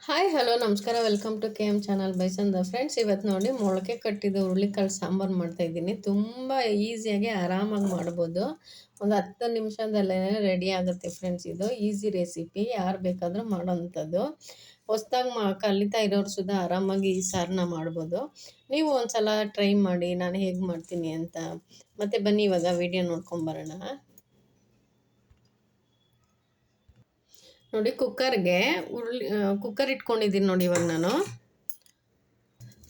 Hi hello ನಮಸ್ಕಾರ welcome to K M channel ಬೈಸಂದ friends. ಇವತ್ತು ನೋಡಿ ಮೊಳಕೆ ಕಟ್ಟಿದ ಹುರುಳಿಕಾಳು ಸಾಂಬಾರು ಮಾಡ್ತಾಯಿದ್ದೀನಿ. ತುಂಬ ಈಸಿಯಾಗಿ ಆರಾಮಾಗಿ ಮಾಡ್ಬೋದು. ಒಂದು 10 ನಿಮಿಷದಲ್ಲೇ ರೆಡಿ ಆಗುತ್ತೆ ಫ್ರೆಂಡ್ಸ್. ಇದು ಈಸಿ ರೆಸಿಪಿ, ಯಾರು ಬೇಕಾದರೂ ಮಾಡೋವಂಥದ್ದು. ಹೊಸ್ದಾಗಿ ಕಲಿತಾ ಇರೋರು ಸುಧಾ ಆರಾಮಾಗಿ ಈ ಸಾರನ್ನ ಮಾಡ್ಬೋದು. ನೀವು ಒಂದು ಸಲ ಟ್ರೈ ಮಾಡಿ ನಾನು ಹೇಗೆ ಮಾಡ್ತೀನಿ ಅಂತ. ಮತ್ತು ಬನ್ನಿ ಇವಾಗ ವಿಡಿಯೋ ನೋಡ್ಕೊಂಬರೋಣ. ನೋಡಿ ಕುಕ್ಕರ್ಗೆ ಕುಕ್ಕರ್ ಇಟ್ಕೊಂಡಿದ್ದೀನಿ ನೋಡಿ ಇವಾಗ ನಾನು.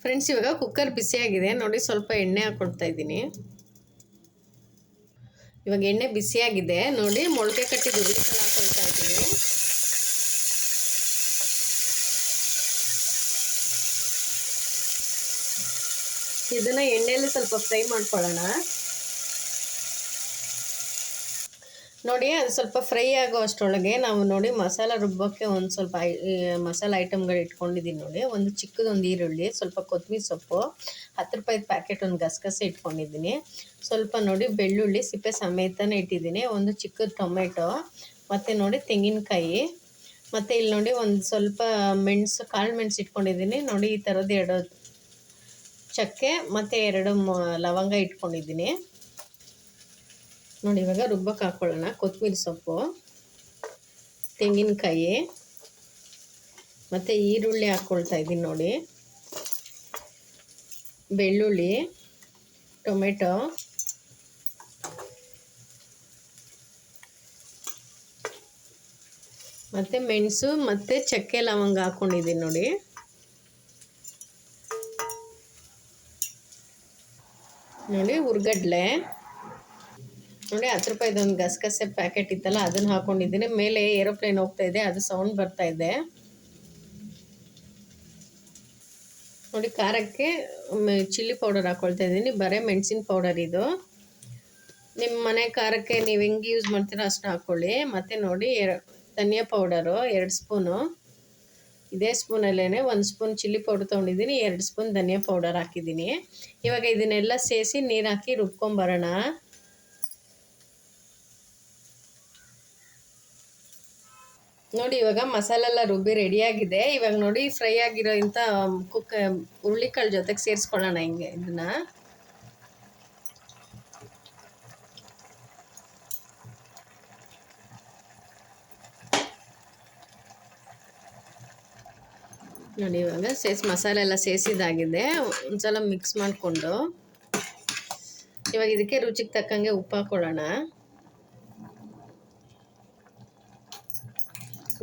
ಫ್ರೆಂಡ್ಸ್ ಇವಾಗ ಕುಕ್ಕರ್ ಬಿಸಿಯಾಗಿದೆ ನೋಡಿ, ಸ್ವಲ್ಪ ಎಣ್ಣೆ ಹಾಕ್ಕೊಳ್ತಾ ಇದ್ದೀನಿ. ಇವಾಗ ಎಣ್ಣೆ ಬಿಸಿಯಾಗಿದೆ ನೋಡಿ, ಮೊಳಕೆ ಕಟ್ಟಿದ ಹುರುಳಿಕಾಳು ಹಾಕ್ಕೊಳ್ತಾ ಇದ್ದೀನಿ. ಇದನ್ನು ಎಣ್ಣೆಯಲ್ಲಿ ಸ್ವಲ್ಪ ಫ್ರೈ ಮಾಡ್ಕೊಳ್ಳೋಣ. ನೋಡಿ ಅದು ಸ್ವಲ್ಪ ಫ್ರೈ ಆಗೋ ಅಷ್ಟರೊಳಗೆ ನಾವು ನೋಡಿ ಮಸಾಲ ರುಬ್ಬೋಕ್ಕೆ ಒಂದು ಸ್ವಲ್ಪ ಮಸಾಲೆ ಐಟಮ್ಗಳು ಇಟ್ಕೊಂಡಿದ್ದೀನಿ ನೋಡಿ. ಒಂದು ಚಿಕ್ಕದೊಂದು ಈರುಳ್ಳಿ, ಸ್ವಲ್ಪ ಕೊತ್ತಂಬರಿ ಸೊಪ್ಪು, 10 ರೂಪಾಯಿದು ಪ್ಯಾಕೆಟ್ ಒಂದು ಗಸಗಸೆ ಇಟ್ಕೊಂಡಿದ್ದೀನಿ. ಸ್ವಲ್ಪ ನೋಡಿ ಬೆಳ್ಳುಳ್ಳಿ ಸಿಪ್ಪೆ ಸಮೇತನೇ ಇಟ್ಟಿದ್ದೀನಿ. ಒಂದು ಚಿಕ್ಕದ ಟೊಮೆಟೊ, ಮತ್ತು ನೋಡಿ ತೆಂಗಿನಕಾಯಿ, ಮತ್ತು ಇಲ್ಲಿ ನೋಡಿ ಒಂದು ಸ್ವಲ್ಪ ಮೆಣಸು, ಕಾಳು ಮೆಣಸು ಇಟ್ಕೊಂಡಿದ್ದೀನಿ ನೋಡಿ. ಈ ಥರದ್ದು 2 ಚಕ್ಕೆ ಮತ್ತು 2 ಲವಂಗ ಇಟ್ಕೊಂಡಿದ್ದೀನಿ ನೋಡಿ. ಇವಾಗ ರುಬ್ಬಕ್ಕೆ ಹಾಕ್ಕೊಳ್ಳೋಣ. ಕೊತ್ತಂಬರಿ ಸೊಪ್ಪು, ತೆಂಗಿನಕಾಯಿ ಮತ್ತು ಈರುಳ್ಳಿ ಹಾಕ್ಕೊಳ್ತಾ ಇದ್ದೀನಿ ನೋಡಿ. ಬೆಳ್ಳುಳ್ಳಿ, ಟೊಮೆಟೊ, ಮತ್ತು ಮೆಣಸು ಮತ್ತು ಚಕ್ಕೆ ಲವಂಗ ಹಾಕ್ಕೊಂಡಿದ್ದೀನಿ ನೋಡಿ. ನೋಡಿ ಹುರ್ಗಡ್ಲೆ ನೋಡಿ, 10 ರೂಪಾಯಿದು ಒಂದು ಗಸಗಸೆ ಪ್ಯಾಕೆಟ್ ಇತ್ತಲ್ಲ ಅದನ್ನು ಹಾಕ್ಕೊಂಡಿದ್ದೀನಿ. ಮೇಲೆ ಏರೋಪ್ಲೇನ್ ಹೋಗ್ತಾ ಇದೆ, ಅದು ಸೌಂಡ್ ಬರ್ತಾ ಇದೆ ನೋಡಿ. ಖಾರಕ್ಕೆ ಚಿಲ್ಲಿ ಪೌಡರ್ ಹಾಕ್ಕೊಳ್ತಾ ಇದ್ದೀನಿ, ಬರೀ ಮೆಣಸಿನ ಪೌಡರ್ ಇದು. ನಿಮ್ಮ ಮನೆ ಖಾರಕ್ಕೆ ನೀವು ಹೆಂಗೆ ಯೂಸ್ ಮಾಡ್ತೀರೋ ಅಷ್ಟು ಹಾಕ್ಕೊಳ್ಳಿ. ಮತ್ತು ನೋಡಿ ಧನಿಯಾ ಪೌಡರು 2 ಸ್ಪೂನು, ಇದೇ ಸ್ಪೂನಲ್ಲೇ 1 ಸ್ಪೂನ್ ಚಿಲ್ಲಿ ಪೌಡರ್ ತೊಗೊಂಡಿದ್ದೀನಿ, 2 ಸ್ಪೂನ್ ಧನಿಯಾ ಪೌಡರ್ ಹಾಕಿದ್ದೀನಿ. ಇವಾಗ ಇದನ್ನೆಲ್ಲ ಸೇರಿಸಿ ನೀರು ಹಾಕಿ ರುಬ್ಕೊಂಬರೋಣ. ನೋಡಿ ಇವಾಗ ಮಸಾಲೆ ಎಲ್ಲ ರುಬ್ಬಿ ರೆಡಿಯಾಗಿದೆ. ಇವಾಗ ನೋಡಿ ಫ್ರೈ ಆಗಿರೋ ಇಂಥ ಹುರುಳಿಕಾಳು ಜೊತೆಗೆ ಸೇರಿಸ್ಕೊಳ್ಳೋಣ ಹಿಂಗೆ ಇದನ್ನು. ನೋಡಿ ಇವಾಗ ಮಸಾಲೆ ಎಲ್ಲ ಸೇರಿಸಿದಾಗಿದೆ. ಒಂದ್ಸಲ ಮಿಕ್ಸ್ ಮಾಡಿಕೊಂಡು ಇವಾಗ ಇದಕ್ಕೆ ರುಚಿಗೆ ತಕ್ಕಂಗೆ ಉಪ್ಪು ಹಾಕ್ಕೊಳ್ಳೋಣ.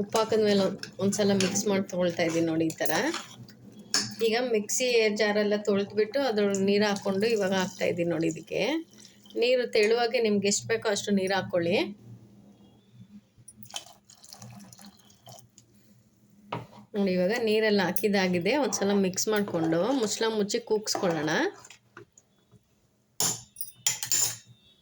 ಉಪ್ಪು ಹಾಕಿದ್ಮೇಲೆ ಒಂದ್ಸಲ ಮಿಕ್ಸ್ ಮಾಡಿ ತೊಗೊಳ್ತಾ ಇದ್ದೀನಿ ನೋಡಿ ಈ ಥರ. ಈಗ ಮಿಕ್ಸಿ ಜಾರೆಲ್ಲ ತೊಳೆದ್ಬಿಟ್ಟು ಅದ್ರೊಳಗೆ ನೀರು ಹಾಕ್ಕೊಂಡು ಇವಾಗ ಹಾಕ್ತಾಯಿದ್ದೀನಿ ನೋಡಿ. ಇದಕ್ಕೆ ನೀರು ತೆಳುವಾಗೆ ನಿಮ್ಗೆ ಎಷ್ಟು ಬೇಕೋ ಅಷ್ಟು ನೀರು ಹಾಕ್ಕೊಳ್ಳಿ. ನೋಡಿ ಇವಾಗ ನೀರೆಲ್ಲ ಹಾಕಿದಾಗಿದೆ. ಒಂದ್ಸಲ ಮಿಕ್ಸ್ ಮಾಡಿಕೊಂಡು ಮುಚ್ಚಳ ಮುಚ್ಚಿ ಕೂಗಿಸ್ಕೊಳ್ಳೋಣ.